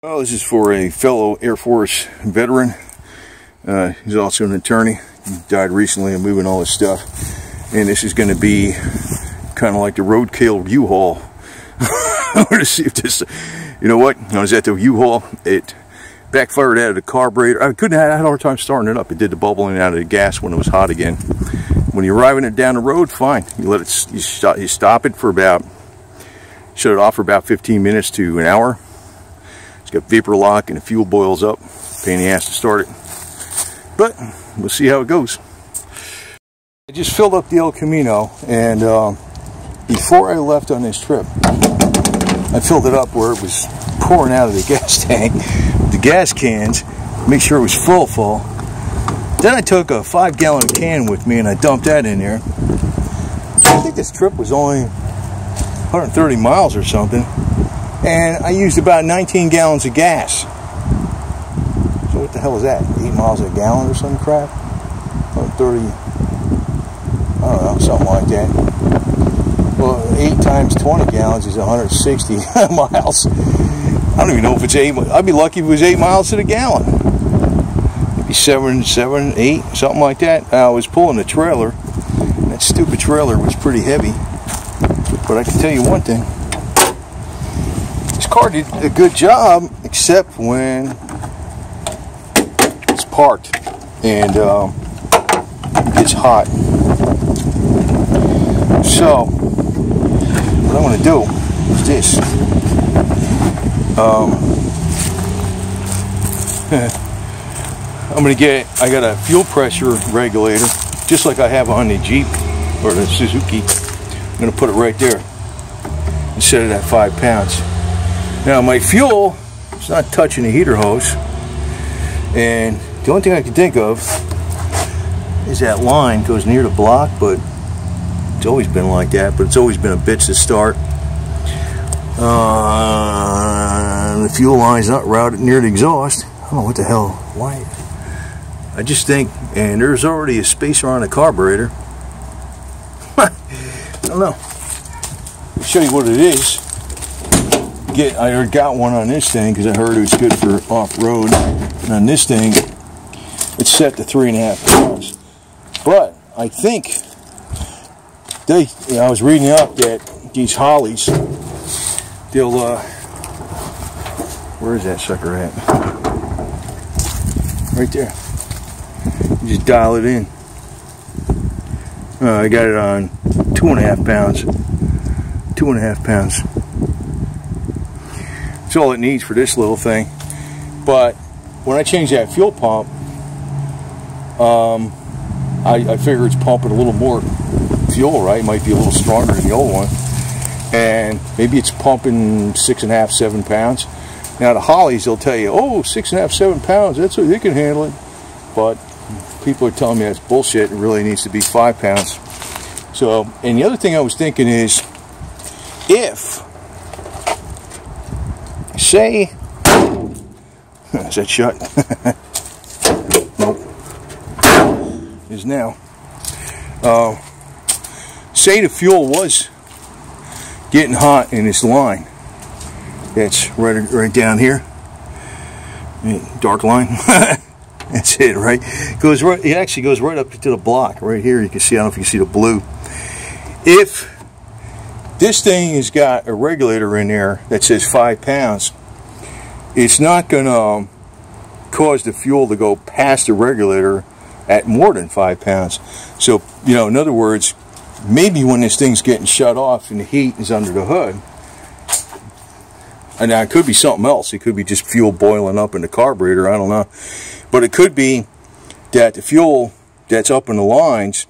Well, this is for a fellow Air Force veteran. He's also an attorney. He died recently of moving all his stuff. And this is going to be kind of like the roadkill U-Haul. I want to see if this, you know what? When I was at the U-Haul, it backfired out of the carburetor. I had a hard time starting it up. It did the bubbling out of the gas when it was hot again. When you're driving it down the road, fine. You let it, you stop it for about, shut it off for about 15 minutes to an hour. It's got vapor lock and the fuel boils up. Pain in the ass to start it. But we'll see how it goes. I just filled up the El Camino, and before I left on this trip, I filled it up where it was pouring out of the gas tank with the gas cans, make sure it was full. Then I took a 5-gallon can with me and I dumped that in there. I think this trip was only 130 miles or something. And I used about 19 gallons of gas. So what the hell is that? 8 miles a gallon or some crap? Or 30, I don't know, something like that. Well, 8 times 20 gallons is 160 miles. I don't even know if it's 8. I'd be lucky if it was 8 miles to the gallon. Maybe 7, 8, something like that. I was pulling the trailer. And that stupid trailer was pretty heavy. But I can tell you one thing. This car did a good job, except when it's parked and it gets hot. So, what I'm going to do is this. I'm going to I got a fuel pressure regulator, just like I have on the Jeep or the Suzuki. I'm going to put it right there instead of that 5 pounds. Now my fuel is not touching the heater hose, and the only thing I can think of is that line goes near the block, but it's always been like that, but it's always been a bitch to start. The fuel line's not routed near the exhaust. I don't know what the hell, why. I just think, and there's already a spacer on the carburetor. I don't know. I'll show you what it is. I already got one on this thing because I heard it was good for off-road. And on this thing, it's set to 3.5 pounds. But I think I was reading up that these Hollies, they'll where is that sucker at? Right there. You just dial it in. I got it on 2.5 pounds. 2.5 pounds. That's all it needs for this little thing. But when I change that fuel pump, I figure it's pumping a little more fuel, right? It might be a little stronger than the old one. And maybe it's pumping 6.5, 7 pounds. Now the Hollies, they'll tell you, oh, 6.5, 7 pounds, that's what they can handle it. But people are telling me that's bullshit. It really needs to be 5 pounds. So, and the other thing I was thinking is, if, say, is that shut? Nope. Is now. Say the fuel was getting hot in this line. That's right down here. Dark line. That's it, right? Goes right. It actually goes right up to the block right here. You can see. I don't know if you can see the blue. If this thing has got a regulator in there that says 5 pounds, it's not going to cause the fuel to go past the regulator at more than 5 pounds. So, you know, in other words, maybe when this thing's getting shut off and the heat is under the hood, and now it could be something else. It could be just fuel boiling up in the carburetor. I don't know. But it could be that the fuel that's up in the lines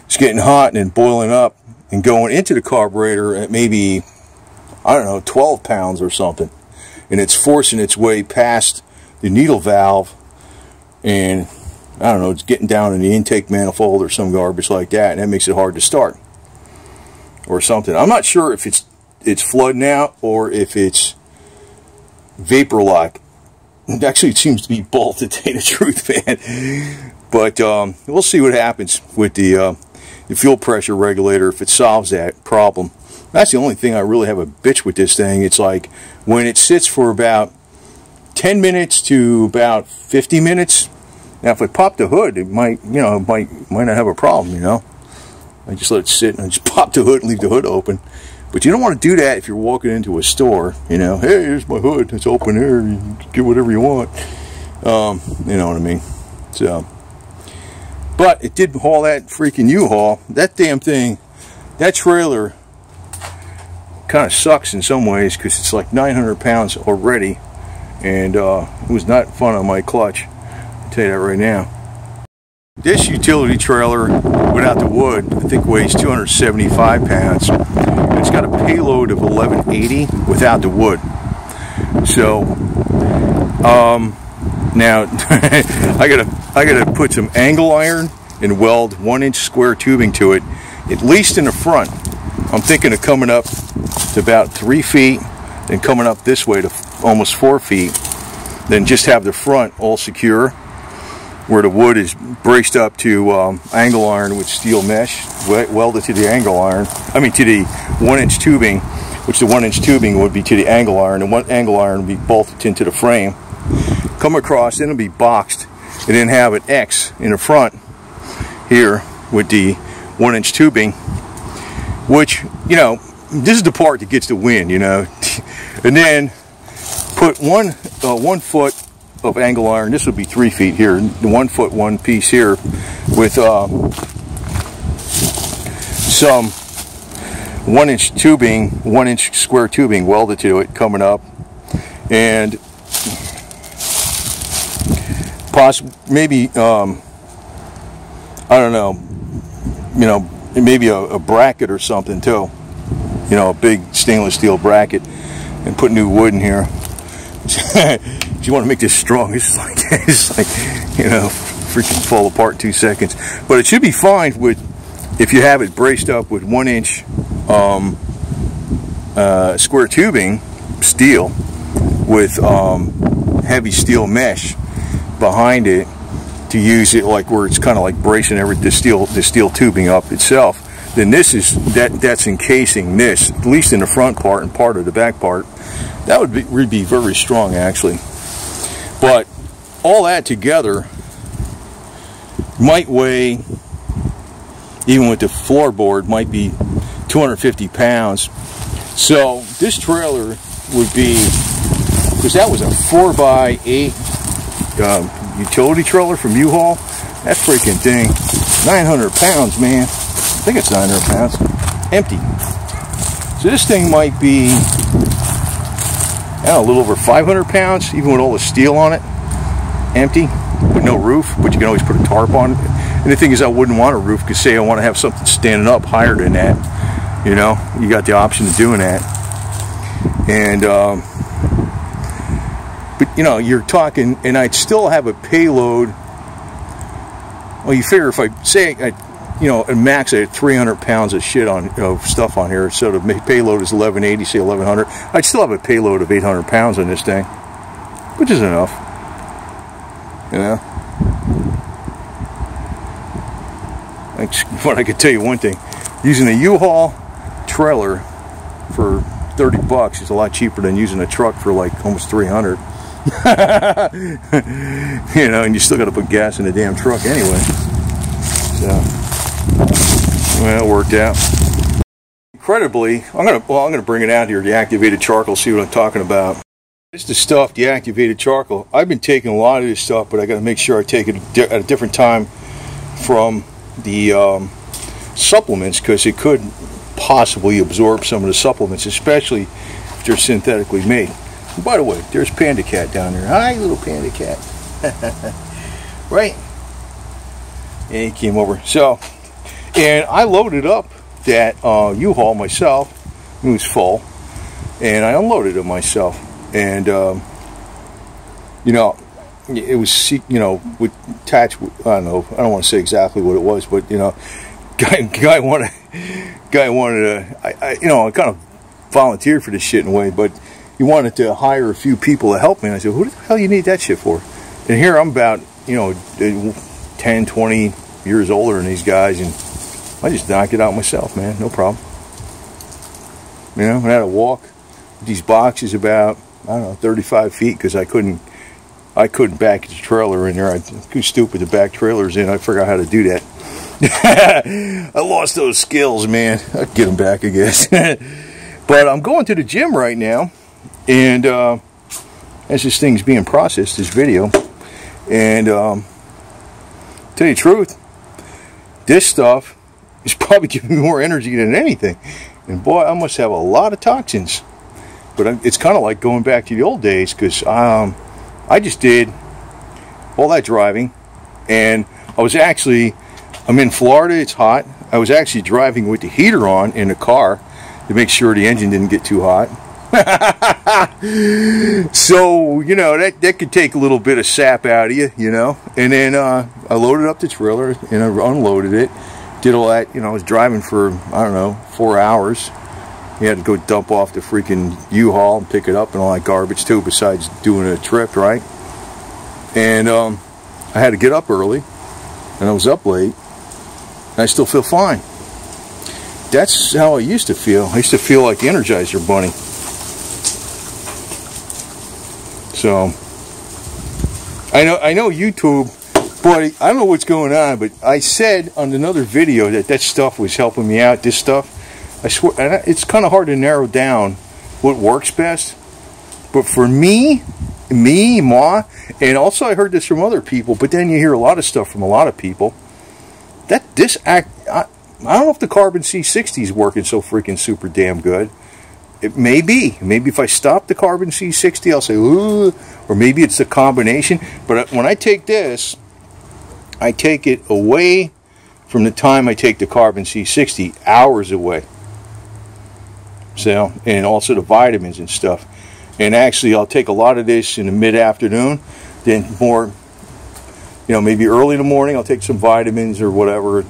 is getting hot and boiling up and going into the carburetor at maybe, I don't know, 12 pounds or something. And it's forcing its way past the needle valve, and I don't know, it's getting down in the intake manifold or some garbage like that, and that makes it hard to start or something. I'm not sure if it's flooding out or if it's vapor lock. Actually, it seems to be both, to tell you the truth, man. But we'll see what happens with the fuel pressure regulator, if it solves that problem. That's the only thing I really have a bitch with this thing. It's like when it sits for about 10 minutes to about 50 minutes. Now, if I pop the hood, it might, you know, might not have a problem, you know. I just let it sit and I just pop the hood and leave the hood open. But you don't want to do that if you're walking into a store, you know. Hey, here's my hood. It's open here. You get whatever you want. You know what I mean? So, but it did haul that freaking U-Haul. That damn thing, that trailer kind of sucks in some ways because it's like 900 pounds already. And it was not fun on my clutch. I'll tell you that right now. This utility trailer without the wood, I think, weighs 275 pounds. It's got a payload of 1180 without the wood. So now I gotta put some angle iron and weld 1-inch square tubing to it, at least in the front. I'm thinking of coming up to about 3 feet and coming up this way to almost 4 feet. Then just have the front all secure, where the wood is braced up to angle iron with steel mesh, welded to the angle iron. I mean, to the 1-inch tubing, which the 1-inch tubing would be to the angle iron, and one angle iron would be bolted into the frame. Come across, then it'll be boxed, and then have an X in the front here with the 1-inch tubing, which, you know, this is the part that gets the wind, you know. And then put one foot of angle iron. This would be 3 feet here. The 1 foot, one piece here with some 1-inch tubing, 1-inch square tubing welded to it coming up, and maybe I don't know, you know, maybe a bracket or something too. You know, a big stainless steel bracket, and put new wood in here. If you want to make this strong, it's like, you know, freaking fall apart in 2 seconds. But it should be fine with, if you have it braced up with 1-inch square tubing, steel, with heavy steel mesh behind it, to use it like where it's kind of like bracing the steel tubing up itself. Then this is that's encasing this, at least in the front part and part of the back part. That would be very strong, actually. But all that together might weigh, even with the floorboard, might be 250 pounds. So this trailer would be, because that was a 4x8 utility trailer from U-Haul. That freaking thing, 900 pounds, man. I think it's 900 pounds, empty. So this thing might be, I don't know, a little over 500 pounds, even with all the steel on it, empty, with no roof, but you can always put a tarp on it. And the thing is, I wouldn't want a roof, because say I want to have something standing up higher than that, you know, you got the option of doing that. And, but you know, you're talking, and I'd still have a payload. Well, you figure if I say, you know, at max I had 300 pounds of shit on, stuff on here, so the payload is 1180, say 1100. I'd still have a payload of 800 pounds on this thing, which is enough, you know. But I could tell you one thing: using a U-Haul trailer for 30 bucks is a lot cheaper than using a truck for like almost 300. You know, and you still got to put gas in the damn truck anyway. So, well, it worked out. Incredibly, I'm gonna bring it out here, the activated charcoal, see what I'm talking about. It's the stuff, the activated charcoal. I've been taking a lot of this stuff, but I got to make sure I take it at a different time from the supplements, because it could possibly absorb some of the supplements, especially if they're synthetically made. And by the way, there's Panda Cat down there. Hi, little Panda Cat. Right? And he came over. So, and I loaded up that U-Haul myself. It was full, and I unloaded it myself. And you know, it was, you know, with attached. I don't know. I don't want to say exactly what it was, but you know, guy wanted to. You know, I kind of volunteered for this shit in a way, but he wanted to hire a few people to help me. And I said, who the hell you need that shit for? And here I'm about, you know, 10, 20 years older than these guys, and I just knocked it out myself, man. No problem. You know, I had to walk these boxes about, I don't know, 35 feet, because I couldn't I couldn't back the trailer in there. I'm too stupid to back trailers in. I forgot how to do that. I lost those skills, man. I'll get them back, I guess. But I'm going to the gym right now, and as this thing's being processed, this video, and tell you the truth, this stuff is probably giving me more energy than anything. And boy, I must have a lot of toxins. But it's kind of like going back to the old days, because I just did all that driving, and I'm in Florida, it's hot. I was actually driving with the heater on in the car to make sure the engine didn't get too hot. So, you know, that could take a little bit of sap out of you, you know. And then I loaded up the trailer and I unloaded it. Did all that, you know, I was driving for, I don't know, 4 hours. You had to go dump off the freaking U-Haul and pick it up and all that garbage too, besides doing a trip, right? And I had to get up early, and I was up late, and I still feel fine. That's how I used to feel. I used to feel like the Energizer Bunny. So, I know YouTube, boy, I don't know what's going on, but I said on another video that stuff was helping me out, this stuff. I swear, and it's kind of hard to narrow down what works best. But for me, and also I heard this from other people, but then you hear a lot of stuff from a lot of people, that I don't know if the Carbon C60 is working so freaking super damn good. It may be. Maybe if I stop the Carbon C60, I'll say, ooh, or maybe it's the combination. But when I take this, I take it away from the time I take the Carbon C60, hours away. So, and also the vitamins and stuff. And actually, I'll take a lot of this in the mid-afternoon, then more, you know, maybe early in the morning, I'll take some vitamins or whatever,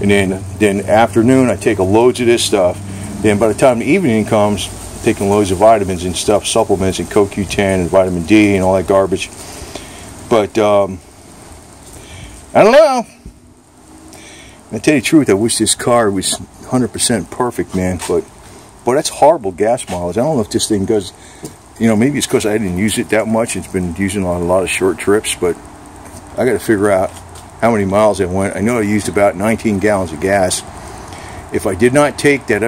and then afternoon, I take loads of this stuff. Then by the time the evening comes, I'm taking loads of vitamins and stuff, supplements and CoQ10 and vitamin D and all that garbage. But, I don't know. I tell you the truth, I wish this car was 100% perfect, man, but that's horrible gas mileage. I don't know if this thing goes, you know, maybe it's because I didn't use it that much. It's been using on a lot of short trips, but I got to figure out how many miles I went. I know I used about 19 gallons of gas. If I did not take that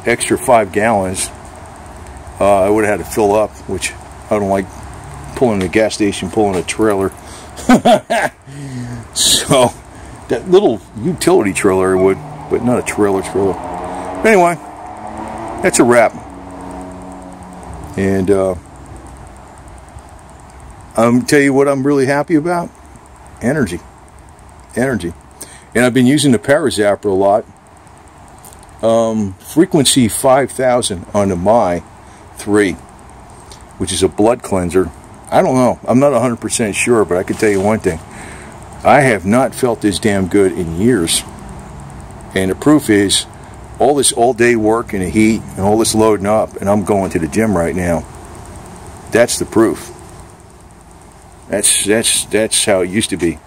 extra 5 gallons, I would have had to fill up, which I don't like pulling the gas station, pulling a trailer. So, that little utility trailer would, but not a trailer. Anyway, that's a wrap. And I'm tell you what I'm really happy about. Energy. And I've been using the Parazapper a lot. Frequency 5000 on the My 3, which is a blood cleanser. I don't know. I'm not 100% sure, but I can tell you one thing. I have not felt this damn good in years. And the proof is, all this all-day work in the heat and all this loading up, and I'm going to the gym right now. That's the proof. That's how it used to be.